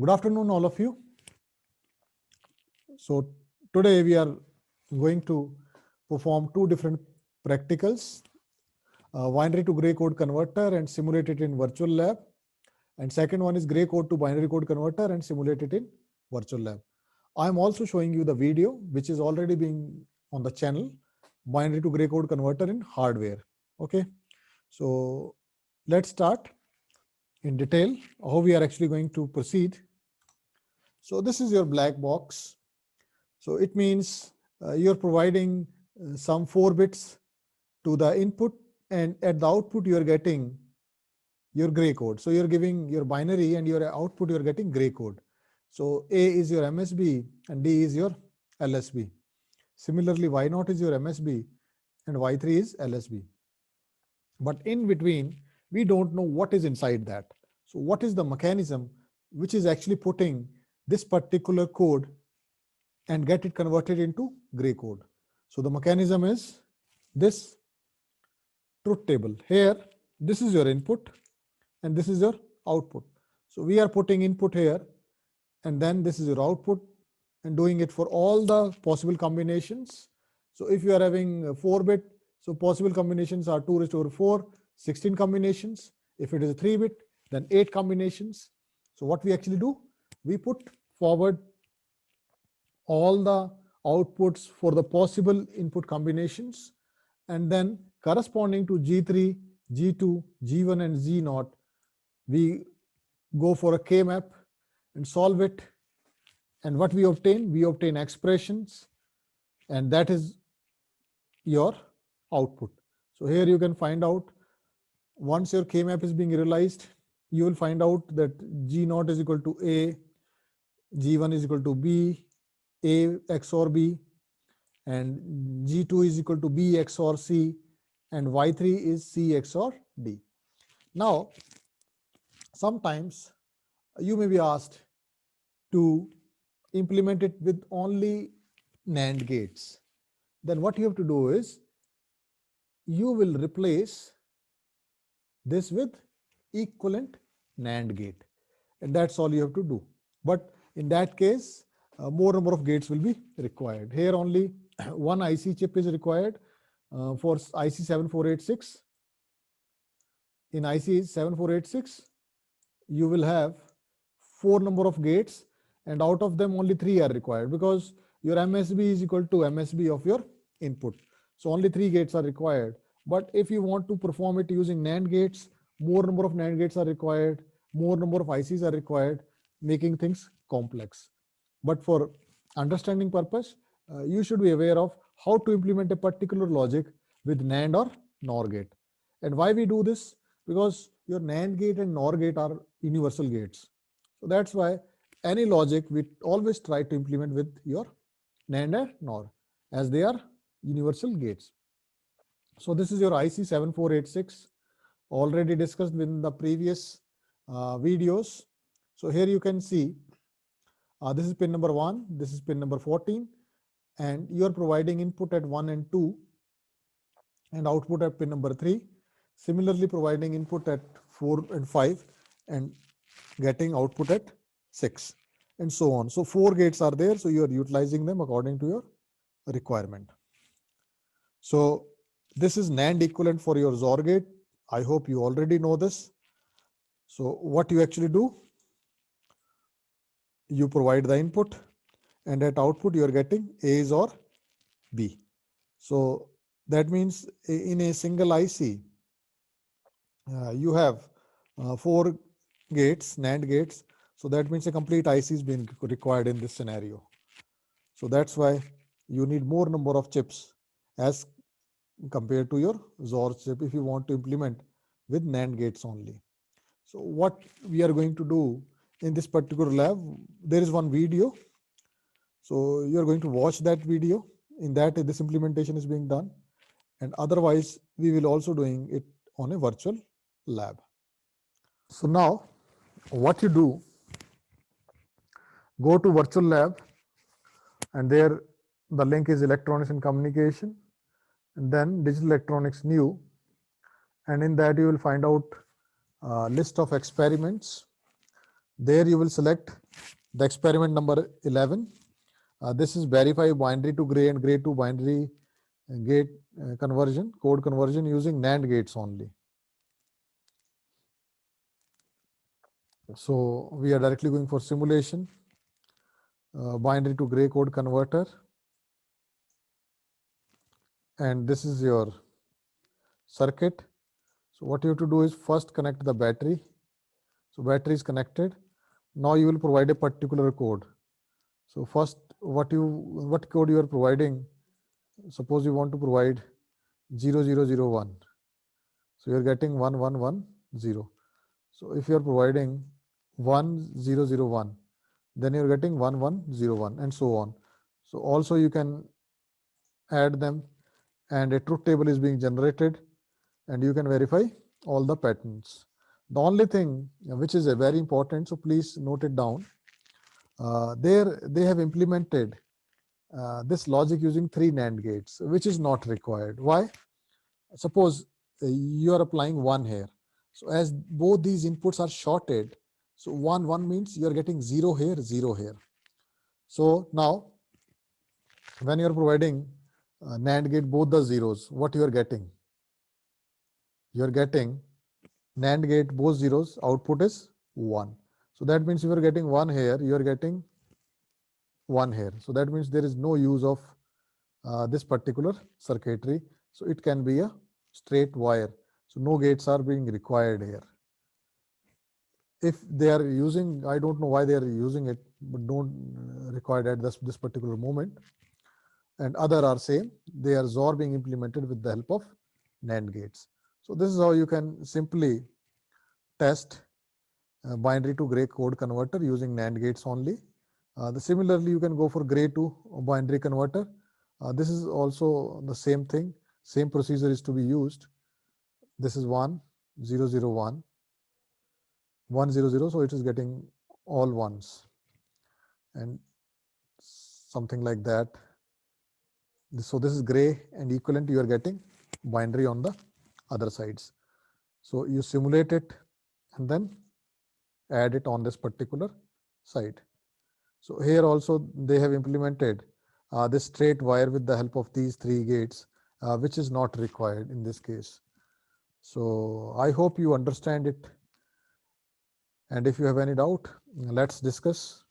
Good afternoon, all of you. So today we are going to perform two different practicals, binary to gray code converter and simulate it in virtual lab. And second one is gray code to binary code converter and simulate it in virtual lab. I'm also showing you the video, which is already being on the channel, binary to gray code converter in hardware. Okay, so let's start in detail how we are actually going to proceed. So this is your black box. So it means you're providing some 4 bits to the input, and at the output you are getting your gray code. So you're giving your binary and your output you're getting gray code. So A is your MSB and D is your LSB. Similarly, Y0 is your MSB and Y3 is LSB. But in between, we don't know what is inside that. So what is the mechanism which is actually putting this particular code and get it converted into gray code? So the mechanism is this truth table. Here, this is your input and this is your output. So we are putting input here and then this is your output and doing it for all the possible combinations. So if you are having a 4-bit, so possible combinations are 2 raised to 4, 16 combinations. If it is a 3-bit, then 8 combinations. So what we actually do, we put forward all the outputs for the possible input combinations, and then corresponding to G3, G2, G1 and Z0, we go for a K-map and solve it. And what we obtain expressions, and that is your output. So here you can find out, once your K-map is being realized, you will find out that G0 is equal to A, G1 is equal to B, A XOR B, and G2 is equal to B XOR C, and Y3 is C XOR D. Now, sometimes you may be asked to implement it with only NAND gates. Then what you have to do is, you will replace this with equivalent NAND gate, and that's all you have to do. But in that case, more number of gates will be required. Here only one IC chip is required for IC 7486. In IC 7486, you will have 4 number of gates, and out of them only 3 are required, because your MSB is equal to MSB of your input. So only 3 gates are required. But if you want to perform it using NAND gates, more number of NAND gates are required, more number of ICs are required, making things complex. But for understanding purpose, you should be aware of how to implement a particular logic with NAND or NOR gate. And why we do this? Because your NAND gate and NOR gate are universal gates. So that's why any logic we always try to implement with your NAND and NOR, as they are universal gates. So this is your IC 7486, already discussed in the previous videos. So here you can see this is pin number 1, this is pin number 14, and you are providing input at 1 and 2 and output at pin number 3. Similarly, providing input at 4 and 5 and getting output at 6, and so on. So 4 gates are there, so you are utilizing them according to your requirement. So this is NAND equivalent for your XOR gate. I hope you already know this. So what you actually do, you provide the input, and at output you are getting A or B. So that means in a single IC, you have 4 gates, NAND gates. So that means a complete IC is being required in this scenario. So that's why you need more number of chips as compared to your XOR chip if you want to implement with NAND gates only. So what we are going to do in this particular lab, there is one video. So you are going to watch that video. In that, this implementation is being done, and otherwise we will also doing it on a virtual lab. So now what you do, go to virtual lab, and there the link is electronics and communication, and then digital electronics new, and in that you will find out list of experiments. There you will select The experiment number 11. This is verify binary to gray and gray to binary gate conversion, code conversion using NAND gates only. So we are directly going for simulation, binary to gray code converter, and this is your circuit. So what you have to do is first connect the battery. So battery is connected. Now you will provide a particular code. So first, what code you are providing? Suppose you want to provide 0001. So you are getting 1110. So if you are providing 1001, then you are getting 1101 and so on. So also you can add them, and a truth table is being generated, and you can verify all the patterns. The only thing which is very important, so please note it down. There they have implemented this logic using 3 NAND gates, which is not required. Why? Suppose you are applying 1 here. So as both these inputs are shorted, so 1 means you are getting 0 here, 0 here. So now when you are providing NAND gate both the zeros, what you are getting? You are getting NAND gate both zeros, output is 1. So that means you are getting 1 here, you are getting 1 here. So that means there is no use of this particular circuitry. So it can be a straight wire. So no gates are being required here. If they are using, I don't know why they are using it, but don't required at this particular moment. And other are same, they are XOR being implemented with the help of NAND gates. So this is how you can simply test binary to gray code converter using NAND gates only. Similarly, you can go for gray to binary converter. This is also the same thing, same procedure is to be used. This is 1001, 100, so it is getting all ones and something like that. So this is gray and equivalent, you are getting binary on the other sides. So you simulate it and then add it on this particular side. So here also they have implemented this straight wire with the help of these 3 gates, which is not required in this case. So I hope you understand it. And if you have any doubt, let's discuss.